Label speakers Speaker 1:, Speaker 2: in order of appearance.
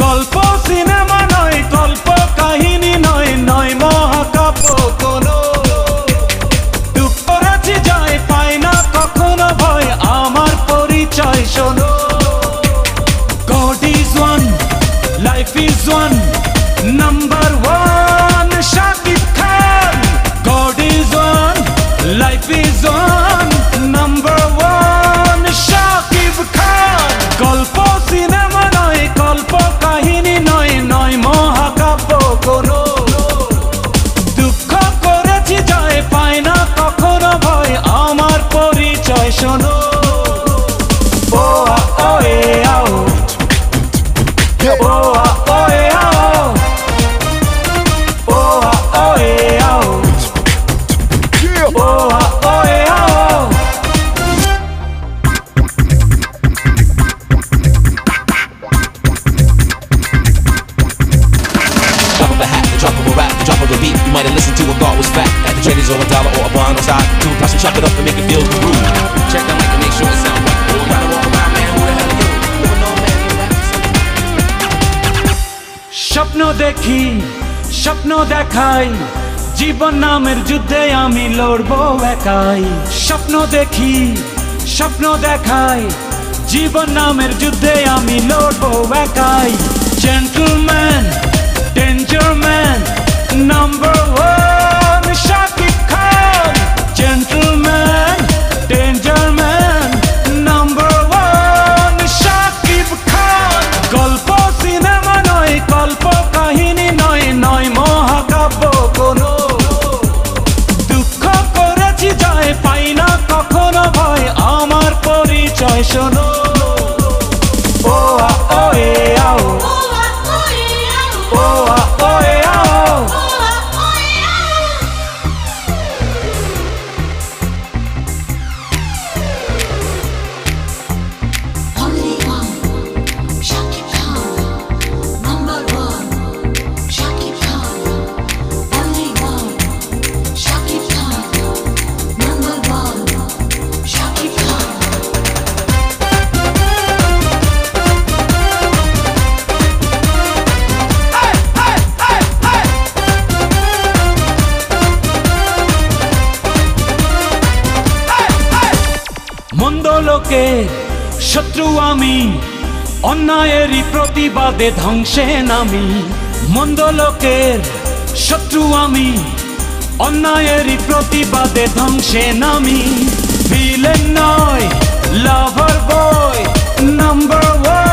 Speaker 1: গল্প সিনেমা নয়, গল্প কাহিনী নয়, নয় মহাকাব্য কোনো। দুঃখ করেছি যায় পাই না কখনো ভয়, আমার পরিচয় শোনো। God is one, life is one, number one Shakib Khan. God is one, life is one, number one Shakib Khan. গল্প সিনেমা নয়, গল্প কাহিনী নয়, নয় মহাকাব্য কোনো। দুঃখ করেছি যায় পাই না কখনো ভয়, আমার পরিচয় শোনো। ও আ ও এ আও, ও আ ও এ আও, ও আ ও এ আও, ও আ ও এ আও।
Speaker 2: Drop of a hat, the drop of a rap, the drop of a beat. You might have listened to and thought was fact. At the traders or a dollar or a bond on side. Two plus and chop it up and make it feel groove. Check the mic and make sure it sound right. Boy, gotta walk around, man. Who the hell are you? Living on, man. You rap.
Speaker 1: স্বপ্ন দেখি, স্বপ্ন দেখাই, জীবন নামের যুদ্ধে আমি লড়বো একাই। স্বপ্ন দেখি, স্বপ্ন দেখাই, জীবন নামের যুদ্ধে আমি লড়বো একাই। Gentleman, danger man, number one Shakib Khan. Gentleman, danger man, number one Shakib Khan. গল্প সিনেমা নয়, গল্প কাহিনী নয়, নয় মহাকাব্য কোনো। দুঃখ করেছি যায় পাই না কখনো ভয়, আমার পরিচয় শোনো। ও আ ও এ আও, ও আ ও এ আও।
Speaker 3: Only one, Shakib Khan. Number one, Shakib Khan. Only one, Shakib Khan. Number one, Shakib Khan.
Speaker 1: মন্দ লোকে শত্রু আমি, অন্যায়েরই প্রতিবাদে ধ্বংসে নামি। মন্দ লোকের শত্রু আমি, অন্যায়েরই প্রতিবাদে ধ্বংসে নামি। ভিলেন নয়, লাভার বয়, নাম্বার ওয়ান